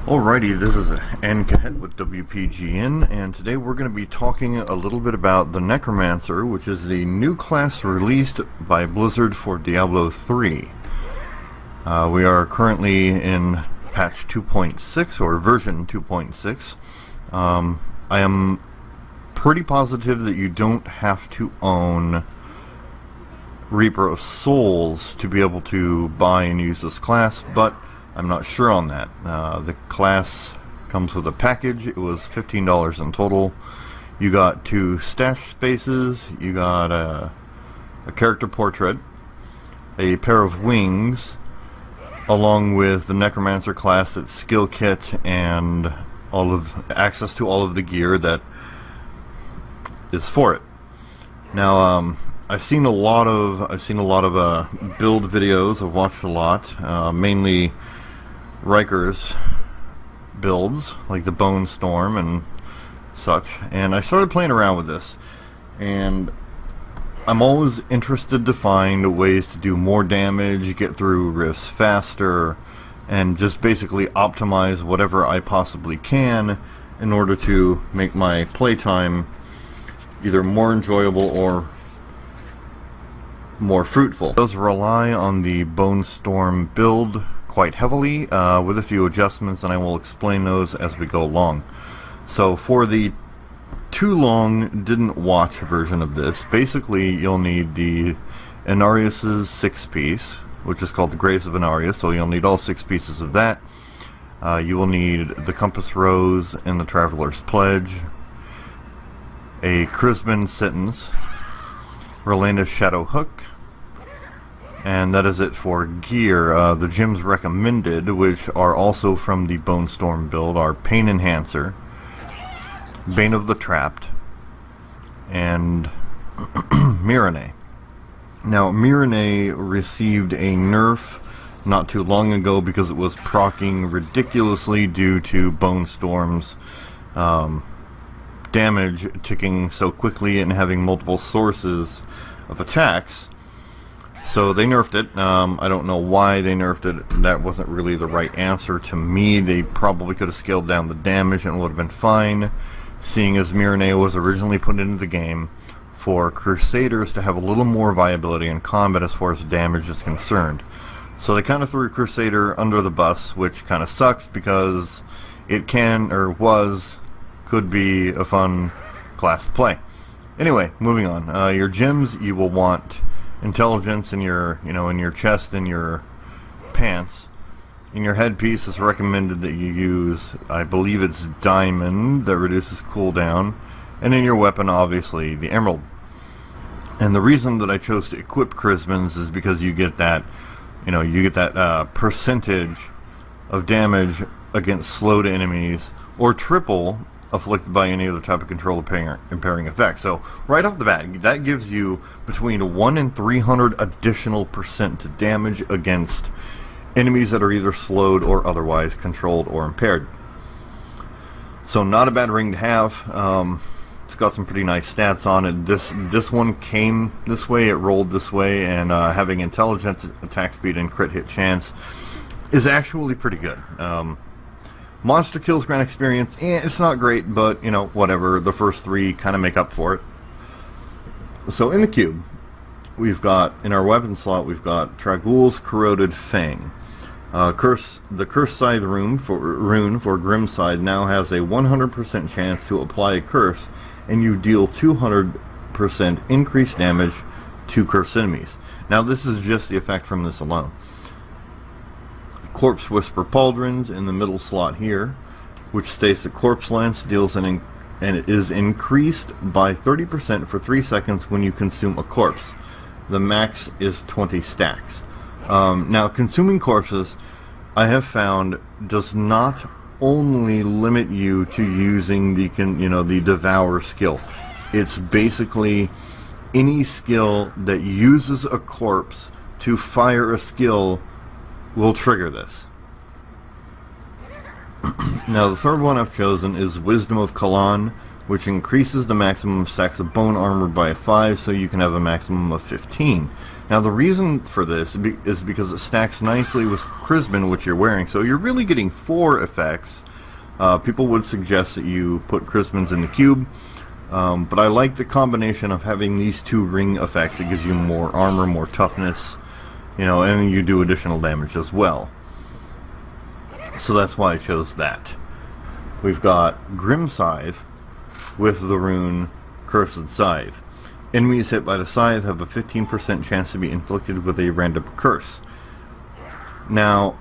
Alrighty, this is Ann with WPGN, and today we're going to be talking a little bit about the Necromancer, which is the new class released by Blizzard for Diablo 3. We are currently in patch 2.6, or version 2.6. I am pretty positive that you don't have to own Reaper of Souls to be able to buy and use this class, but I'm not sure on that. The class comes with a package. It was $15 in total. You got 2 stash spaces, you got a character portrait, a pair of wings, along with the Necromancer class, its skill kit, and all of access to all of the gear that is for it. Now, I've seen a lot of build videos. I've watched a lot, mainly Riker's builds, like the Bone Storm and such, and I started playing around with this, and I'm always interested to find ways to do more damage, get through rifts faster, and just basically optimize whatever I possibly can in order to make my playtime either more enjoyable or more fruitful. It does rely on the Bone Storm build quite heavily, with a few adjustments, and I will explain those as we go along. So for the too long didn't watch version of this, basically you'll need the Inarius' 6-piece, which is called the Graves of Inarius, so you'll need all 6 pieces of that. You will need the Compass Rose and the Traveler's Pledge, a Chrisman Sentence, Rolanda's Shadow Hook, and that is it for gear. The gems recommended, which are also from the Bone Storm build, are Pain Enhancer, Bane of the Trapped, and Mirane. Now, Mirane received a nerf not too long ago because it was proccing ridiculously due to Bone Storm's damage ticking so quickly and having multiple sources of attacks. So they nerfed it. I don't know why they nerfed it. That wasn't really the right answer to me. They probably could have scaled down the damage and it would have been fine, seeing as Mirane was originally put into the game for Crusaders to have a little more viability in combat as far as damage is concerned. So they kind of threw Crusader under the bus, which kind of sucks because it could be a fun class to play. Anyway, moving on. Your gems, you will want intelligence in your, in your chest and your pants. In your headpiece, it's recommended that you use, I believe it's diamond, that reduces cooldown, and in your weapon, obviously, the emerald. And the reason that I chose to equip Chrismans is because you get that, percentage of damage against slowed enemies, or triple afflicted by any other type of control impairing effect. So right off the bat, that gives you between 1 and 300 additional % to damage against enemies that are either slowed or otherwise controlled or impaired. So not a bad ring to have. It's got some pretty nice stats on it. This one came this way, it rolled this way, and having intelligence, attack speed, and crit hit chance is actually pretty good. Monster kills grant experience, it's not great, but, whatever. The first 3 kind of make up for it. So in the cube, we've got, in our weapon slot, we've got Tragul's Corroded Fang. The Curse Scythe rune for Grimside now has a 100% chance to apply a curse, and you deal 200% increased damage to cursed enemies. Now this is just the effect from this alone. Corpse Whisper Pauldrons in the middle slot here, which states that Corpse Lance deals and it is increased by 30% for 3 seconds when you consume a corpse. The max is 20 stacks. Now, consuming corpses, I have found, does not only limit you to using the Devour skill. It's basically any skill that uses a corpse to fire a skill will trigger this. Now the third one I've chosen is Wisdom of Kalan, which increases the maximum stacks of bone armor by 5, so you can have a maximum of 15. Now the reason for this is because it stacks nicely with Chrisman, which you're wearing, so you're really getting 4 effects. People would suggest that you put Chrisman's in the cube, but I like the combination of having these 2 ring effects. It gives you more armor, more toughness, and you do additional damage as well. So that's why I chose that. We've got Grim Scythe with the rune Cursed Scythe. Enemies hit by the scythe have a 15% chance to be inflicted with a random curse. Now,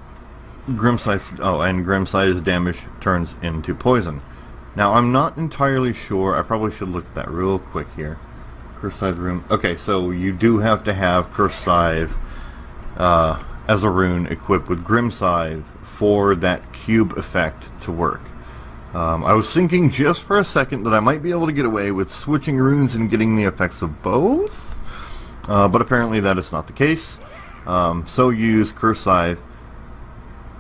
Grim Scythe's damage turns into poison. Now, I'm not entirely sure. I probably should look at that real quick here. Cursed Scythe rune. Okay, so you do have to have Cursed Scythe as a rune equipped with Grim Scythe for that cube effect to work. I was thinking just for a second that I might be able to get away with switching runes and getting the effects of both, but apparently that is not the case. So use Cursed Scythe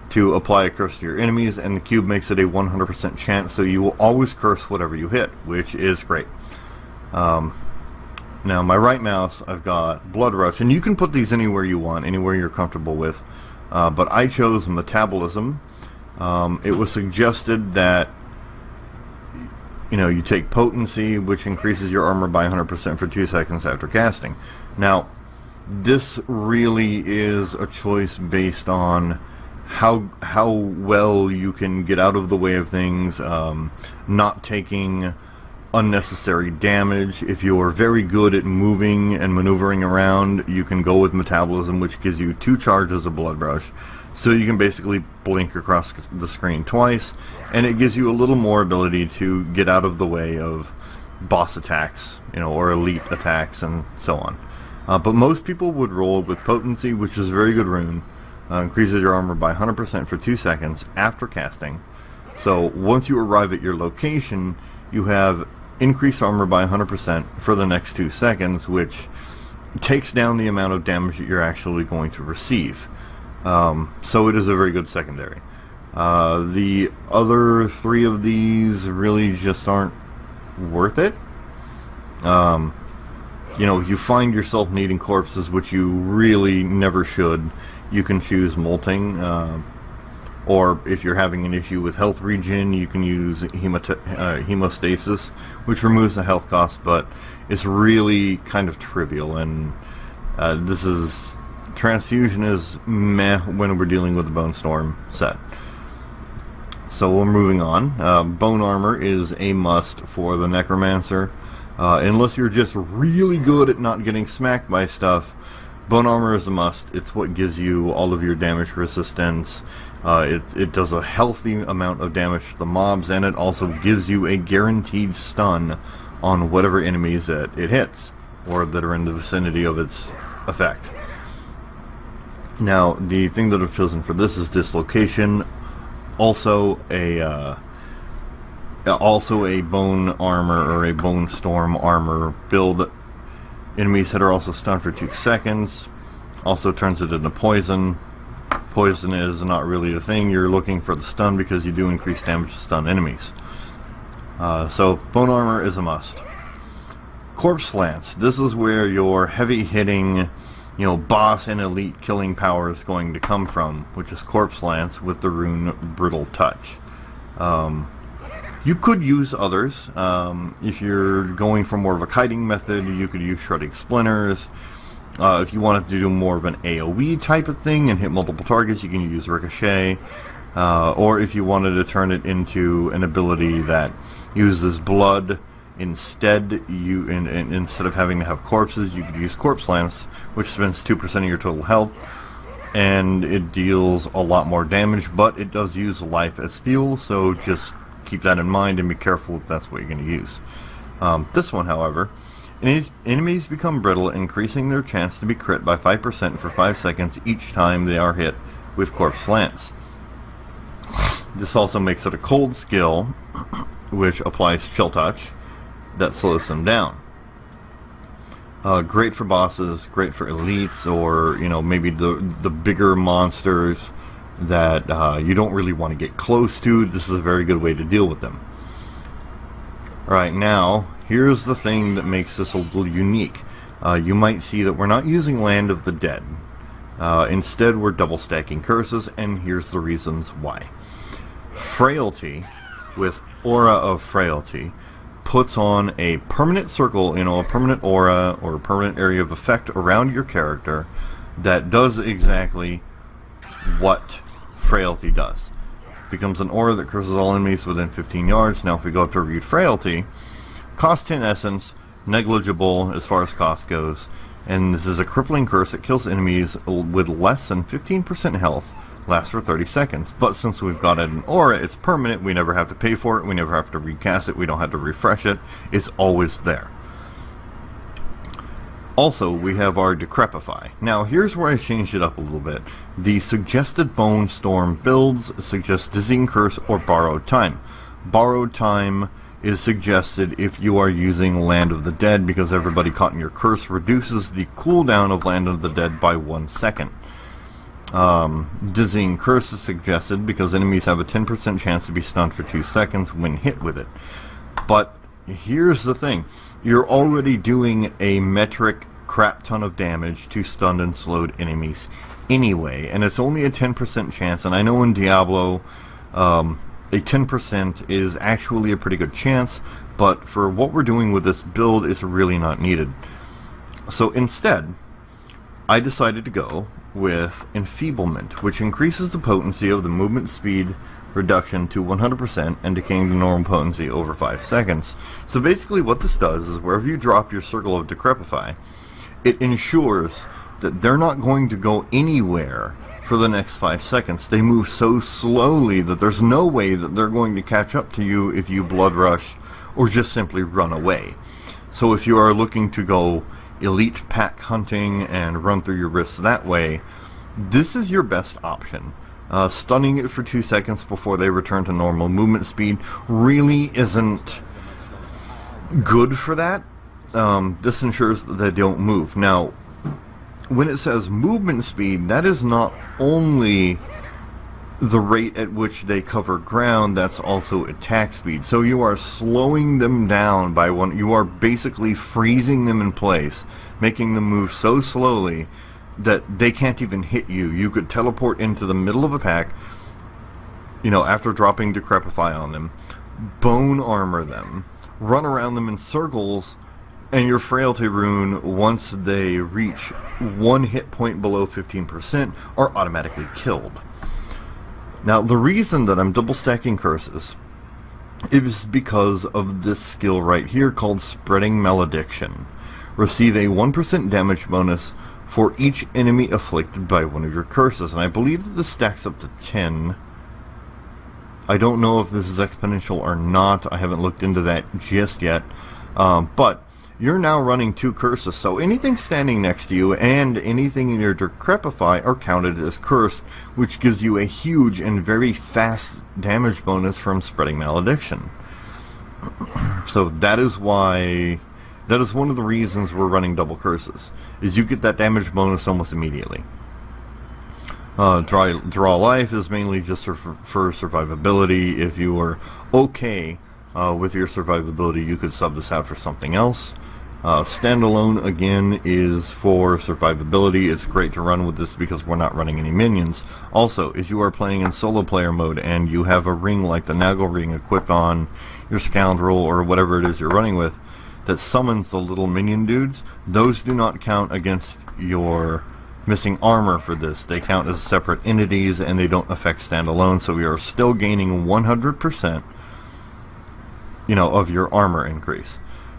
to apply a curse to your enemies, and the cube makes it a 100% chance, so you will always curse whatever you hit, which is great. Now my right mouse, I've got Blood Rush, and you can put these anywhere you want, anywhere you're comfortable with, but I chose Metabolism. It was suggested that you take Potency, which increases your armor by 100% for 2 seconds after casting. Now, this really is a choice based on how well you can get out of the way of things, not taking unnecessary damage. If you're very good at moving and maneuvering around, you can go with Metabolism, which gives you 2 charges of Blood Rush. So you can basically blink across the screen twice, and it gives you a little more ability to get out of the way of boss attacks, or elite attacks and so on. But most people would roll with Potency, which is a very good rune. Increases your armor by 100% for 2 seconds after casting. So once you arrive at your location, you have increased armor by 100% for the next 2 seconds, which takes down the amount of damage that you're actually going to receive. So it is a very good secondary. The other 3 of these really just aren't worth it. You find yourself needing corpses, which you really never should. You can choose Molting, or if you're having an issue with health regen, you can use Hemostasis, which removes the health cost, but it's really kind of trivial, and Transfusion is meh when we're dealing with the Bone Storm set. So we're moving on. Bone Armor is a must for the Necromancer. Unless you're just really good at not getting smacked by stuff, Bone Armor is a must. It's what gives you all of your damage resistance. It does a healthy amount of damage to the mobs, and it also gives you a guaranteed stun on whatever enemies that it hits, or that are in the vicinity of its effect. Now, the thing that I've chosen for this is Dislocation, also a Bone Armor or a Bone Storm Armor build. Enemies that are also stunned for 2 seconds, also turns it into Poison. Poison is not really a thing, you're looking for the stun because you do increase damage to stun enemies. So, Bone Armor is a must. Corpse Lance, this is where your heavy hitting boss and elite killing power is going to come from, which is Corpse Lance with the rune Brittle Touch. You could use others. If you're going for more of a kiting method, you could use Shredding Splinters. If you wanted to do more of an AoE type of thing and hit multiple targets, you can use Ricochet. Or if you wanted to turn it into an ability that uses blood instead, instead of having to have corpses, you could use Corpse Lance, which spends 2% of your total health, and it deals a lot more damage, but it does use life as fuel, so just keep that in mind and be careful if that's what you're going to use. This one, however, enemies become brittle, increasing their chance to be crit by 5% for 5 seconds each time they are hit with Corpse Lance. This also makes it a cold skill, which applies Chill Touch, that slows them down. Great for bosses, great for elites, or maybe the bigger monsters that you don't really want to get close to. This is a very good way to deal with them. Alright, now, here's the thing that makes this a little unique. You might see that we're not using Land of the Dead. Instead, we're double stacking curses, and here's the reasons why. Frailty, with Aura of Frailty, puts on a permanent circle, a permanent aura or a permanent area of effect around your character that does exactly what Frailty does. It becomes an aura that curses all enemies within 15 yards. Now if we go up to read Frailty, cost 10 essence, negligible as far as cost goes, and this is a crippling curse that kills enemies with less than 15% health, lasts for 30 seconds. But since we've got it an aura, it's permanent, we never have to pay for it, we never have to recast it, we don't have to refresh it, it's always there. Also, we have our Decrepify. Now, here's where I changed it up a little bit. The suggested Bone Storm builds suggest Dizzying Curse or Borrowed Time. Borrowed Time is suggested if you are using Land of the Dead, because everybody caught in your curse reduces the cooldown of Land of the Dead by 1 second. Dizzying Curse is suggested because enemies have a 10% chance to be stunned for 2 seconds when hit with it. But here's the thing. You're already doing a metric crap ton of damage to stunned and slowed enemies anyway, and it's only a 10% chance, and I know in Diablo a 10% is actually a pretty good chance, but for what we're doing with this build, it's really not needed. So instead, I decided to go with Enfeeblement, which increases the potency of the movement speed reduction to 100% and decaying to normal potency over 5 seconds. So basically what this does is wherever you drop your circle of Decrepify, it ensures that they're not going to go anywhere for the next 5 seconds. They move so slowly that there's no way that they're going to catch up to you if you blood rush or just simply run away. So if you are looking to go elite pack hunting and run through your wrists that way, this is your best option. Stunning it for 2 seconds before they return to normal movement speed really isn't good for that. This ensures that they don't move. Now, when it says movement speed, that is not only the rate at which they cover ground, that's also attack speed. So you are slowing them down by one. You are basically freezing them in place, making them move so slowly that they can't even hit you. You could teleport into the middle of a pack, after dropping Decrepify on them, bone armor them, run around them in circles, and your Frailty rune, once they reach 1 hit point below 15%, are automatically killed. Now, the reason that I'm double stacking curses is because of this skill right here called Spreading Malediction. Receive a 1% damage bonus for each enemy afflicted by one of your curses, and I believe that this stacks up to 10. I don't know if this is exponential or not. I haven't looked into that just yet, but you're now running 2 curses, so anything standing next to you and anything in your Decrepify are counted as cursed, which gives you a huge and very fast damage bonus from Spreading Malediction. So that is why, that is one of the reasons we're running double curses, is you get that damage bonus almost immediately. Draw life is mainly just for survivability. If you are okay with your survivability, you could sub this out for something else. Standalone, again, is for survivability. It's great to run with this because we're not running any minions. Also, if you are playing in solo player mode and you have a ring like the Nagel ring equipped on your Scoundrel or whatever it is you're running with that summons the little minion dudes, those do not count against your missing armor for this. They count as separate entities and they don't affect standalone, so we are still gaining 100% of your armor increase.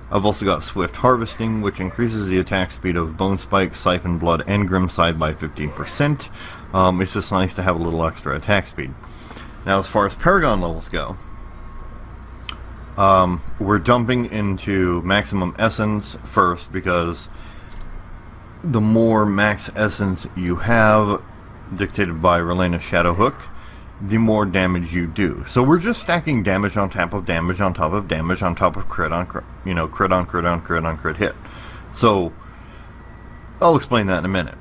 I've also got Swift Harvesting, which increases the attack speed of Bone Spike, Siphon Blood, and Grimside by 15%. It's just nice to have a little extra attack speed. Now, as far as Paragon levels go, we're dumping into Maximum Essence first, because the more max essence you have, dictated by Relena's Shadowhook, the more damage you do. So we're just stacking damage on top of damage on top of damage on top of crit on crit, crit on crit on crit on crit hit. So I'll explain that in a minute.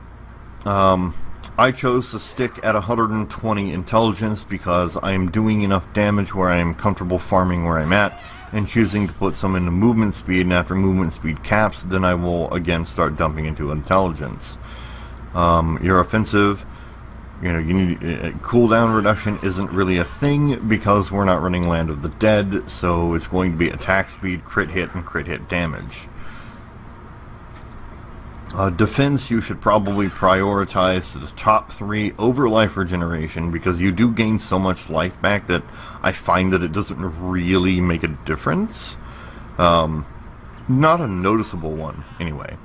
I chose to stick at 120 intelligence because I am doing enough damage where I am comfortable farming where I'm at, and choosing to put some into movement speed, and after movement speed caps, then I will again start dumping into intelligence. Your offensive, you need cooldown reduction isn't really a thing because we're not running Land of the Dead, so it's going to be attack speed, crit hit, and crit hit damage. Defense, you should probably prioritize the top 3 over life regeneration, because you do gain so much life back that I find that it doesn't really make a difference. Not a noticeable one, anyway.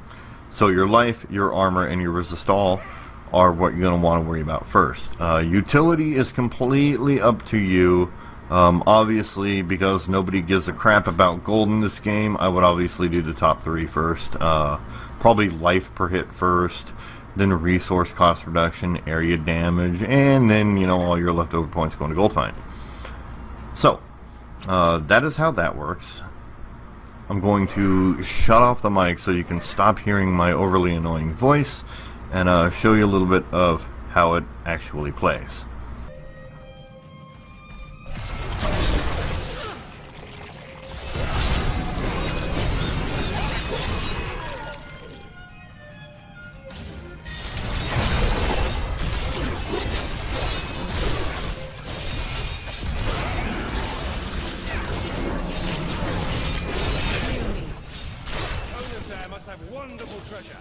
So your life, your armor, and your resist all are what you're going to want to worry about first. Utility is completely up to you. Obviously, because nobody gives a crap about gold in this game, I would obviously do the top 3 first. Probably life per hit first, then resource cost reduction, area damage, and then, all your leftover points going to gold find. So, that is how that works. I'm going to shut off the mic so you can stop hearing my overly annoying voice, and show you a little bit of how it actually plays. Have wonderful treasure.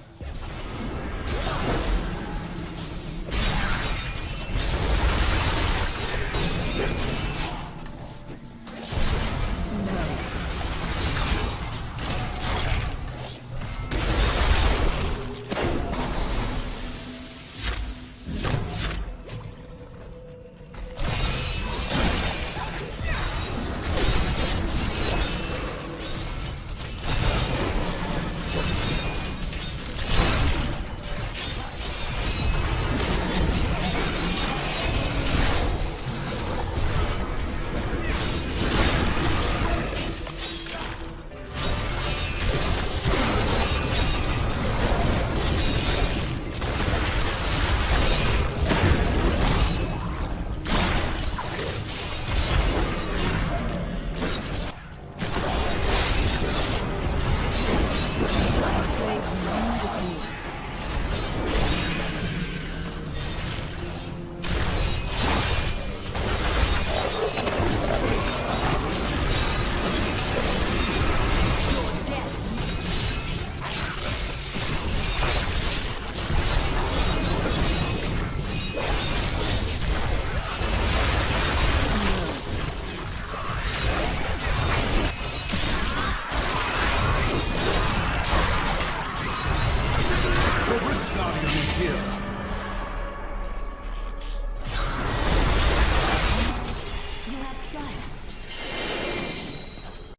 The Rift Guardian is here.